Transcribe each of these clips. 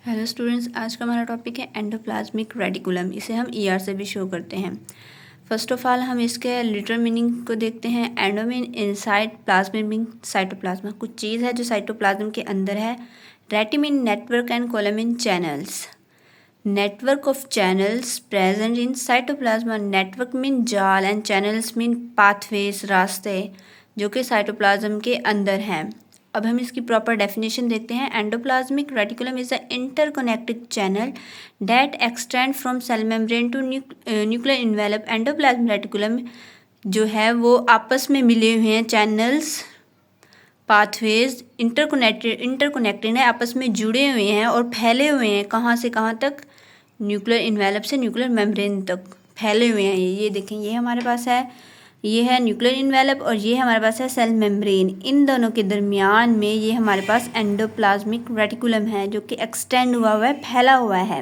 Hello students, आज का हमारा टॉपिक है एंडोप्लाज्मिक रेटिकुलम। इसे हम ईआर से भी शो करते हैं। फर्स्ट ऑफ ऑल हम इसके लिटरल मीनिंग को देखते हैं। Endo mean inside, plasmic mean cytoplasma, कुछ चीज़ है जो साइटोप्लाज्म के अंदर है। Reti mean network and culum mean channels, network of channels present in cytoplasma. Network mean जाल एंड चैनल्स मीन पाथवेज, रास्ते जो कि साइटोप्लाज्म के अंदर हैं। अब हम इसकी प्रॉपर डेफिनेशन देखते हैं। Endoplasmic reticulum is a interconnected channel that extend from cell membrane to nuclear envelope. Endoplasmic reticulum जो है वो आपस में मिले हुए हैं चैनल्स, पाथवेज इंटरकनेक्टेड है, आपस में जुड़े हुए हैं और फैले हुए हैं। कहाँ से कहाँ तक? न्यूक्लियर इन्वेलप से न्यूक्लियर मेम्ब्रेन तक फैले हुए हैं। ये देखें, ये हमारे पास है, ये है न्यूक्लियर इन्वेलप और ये हमारे पास है सेल मेम्ब्रेन। इन दोनों के दरमियान में ये हमारे पास एंडोप्लाज्मिक रेटिकुलम है जो कि एक्सटेंड हुआ है, फैला हुआ है।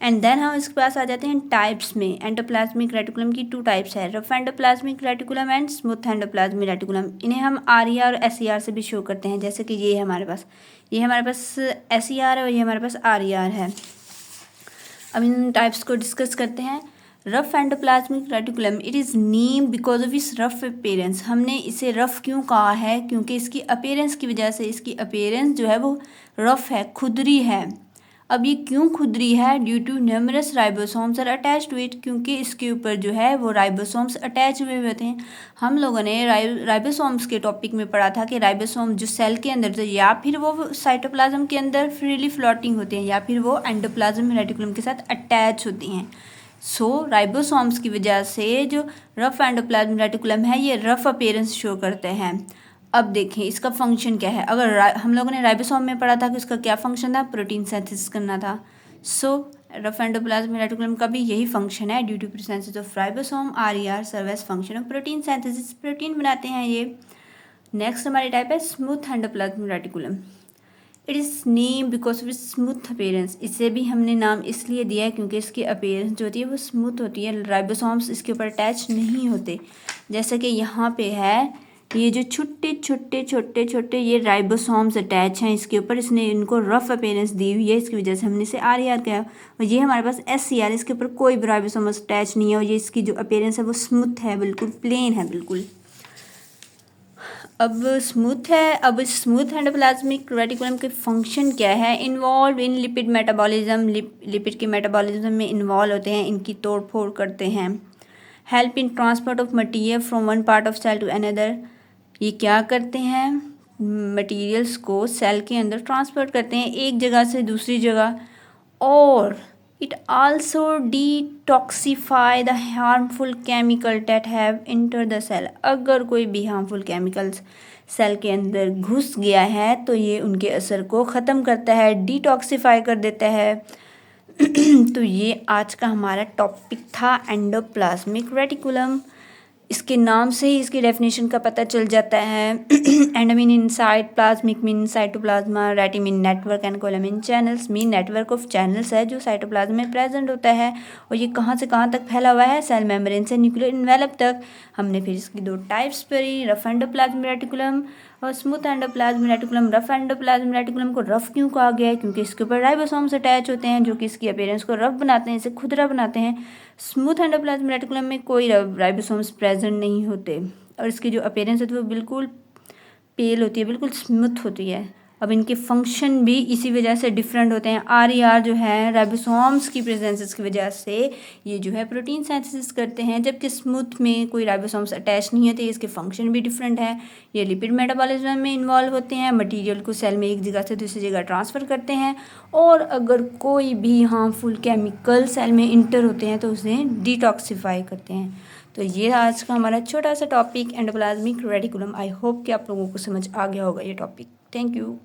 एंड देन हम इसके पास आ जाते हैं टाइप्स में। एंडोप्लाज्मिक रेटिकुलम की 2 टाइप्स है, rough endoplasmic reticulum and smooth endoplasmic reticulum. इन्हें हम आरईआर और एसईआर से भी शो करते हैं। जैसे कि ये है हमारे पास, ये हमारे पास एसईआर है और ये हमारे पास आरईआर है। अब इन टाइप्स को डिस्कस करते हैं। Rough endoplasmic reticulum, it is name because of इस रफ अपीयरेंस। हमने इसे रफ क्यों कहा है? क्योंकि इसकी अपीयरेंस की वजह से। इसकी अपीयरेंस जो है वो रफ है, खुदरी है। अब ये क्यों खुदरी है? Due to numerous ribosomes are attach to it, क्योंकि इसके ऊपर जो है वो राइबोसोम्स अटैच हुए होते हैं। हम लोगों ने राइबोसोम्स के टॉपिक में पढ़ा था कि राइबोसोम जो सेल के अंदर थे या फिर वो साइटोप्लाज्म के अंदर फ्रीली फ्लोटिंग होते हैं या फिर वो एंडोप्लाज्म रेटिकुलम के साथ अटैच होती हैं। सो राइबोसोम्स की वजह से जो रफ एंडोप्लाज्मिक रेटिकुलम है ये रफ अपीयरेंस शो करते हैं। अब देखें इसका फंक्शन क्या है। अगर हम लोगों ने राइबोसोम में पढ़ा था कि उसका क्या फंक्शन था, प्रोटीन सिंथेसिस करना था। सो रफ एंडोप्लाज्मिक रेटिकुलम का भी यही फंक्शन है। Due to presence of ribosome, RER serve as function of protein synthesis, protein बनाते हैं ये। नेक्स्ट हमारी टाइप है smooth endoplasmic reticulum. It is name because of smooth appearance. इसे भी हमने नाम इसलिए दिया है क्योंकि इसकी अपीयरेंस जो होती है वो स्मूथ होती है। राइबोसोम्स इसके ऊपर अटैच नहीं होते। जैसे कि यहाँ पे है, ये जो छोटे छोटे छोटे छोटे ये राइबोसोम्स अटैच हैं इसके ऊपर, इसने इनको रफ अपीयरेंस दी हुई है, इसकी वजह से हमने इसे आरईआर कहा। और ये हमारे पास एससीआर, इसके ऊपर कोई भी राइबोसोम्स अटैच नहीं है और ये इसकी जो अपीयरेंस है वो स्मूथ है, बिल्कुल प्लेन है बिल्कुल। अब स्मूथ है। अब स्मूथ एंडोप्लाज्मिक रेटिकुलम के फंक्शन क्या है? Involve in lipid metabolism, lipid के मेटाबॉलिज्म में इन्वॉल्व होते हैं, इनकी तोड़ फोड़ करते हैं। Help in transport of material from one part of cell to another. ये क्या करते हैं? मटीरियल्स को सेल के अंदर ट्रांसपोर्ट करते हैं एक जगह से दूसरी जगह। और it also detoxify the harmful chemical that have enter the cell. अगर कोई भी हार्मफुल केमिकल्स सेल के अंदर घुस गया है तो ये उनके असर को ख़त्म करता है, डिटॉक्सिफाई कर देता है। तो ये आज का हमारा टॉपिक था एंडोप्लाज्मिक रेटिकुलम। इसके नाम से ही इसकी डेफिनेशन का पता चल जाता है। End mean inside, plasmic mean cytoplasma, reti mean network and culum mean channels. Mean network of channels है जो साइटोप्लाज्म में प्रेजेंट होता है और ये कहाँ से कहाँ तक फैला हुआ है? सेल मेम्ब्रेन से न्यूक्लियर इन्वेलप तक। हमने फिर इसकी 2 टाइप्स पढ़ी, रफ एंडोप्लाज्मिक रेटिकुलम और smooth endoplasmic reticulum. Rough endoplasmic reticulum को रफ क्यों कहा गया है? क्योंकि इसके ऊपर राइबोसोम्स अटैच होते हैं जो कि इसकी अपीयरेंस को रफ बनाते हैं, इसे खुदरा बनाते हैं। स्मूथ एंडोप्लाज्मिक रेटिकुलम में कोई राइबोसोम्स प्रेजेंट नहीं होते और इसकी जो अपीयरेंस होती है वो बिल्कुल पेल होती है, बिल्कुल स्मूथ होती है। अब इनके फंक्शन भी इसी वजह से डिफरेंट होते हैं। आरईआर जो है राइबोसोम्स की प्रेजेंस की वजह से ये जो है प्रोटीन सिंथेसिस करते हैं, जबकि स्मूथ में कोई राइबोसोम्स अटैच नहीं होते। इसके फंक्शन भी डिफरेंट है। ये लिपिड मेटाबॉलिज्म में इन्वॉल्व होते हैं, मटीरियल को सेल में एक जगह से दूसरी जगह ट्रांसफ़र करते हैं और अगर कोई भी हार्मफुल केमिकल सेल में इंटर होते हैं तो उसे डिटॉक्सिफाई करते हैं। तो ये आज का हमारा छोटा सा topic endoplasmic reticulum. I hope कि आप लोगों को समझ आ गया होगा ये टॉपिक। Thank you.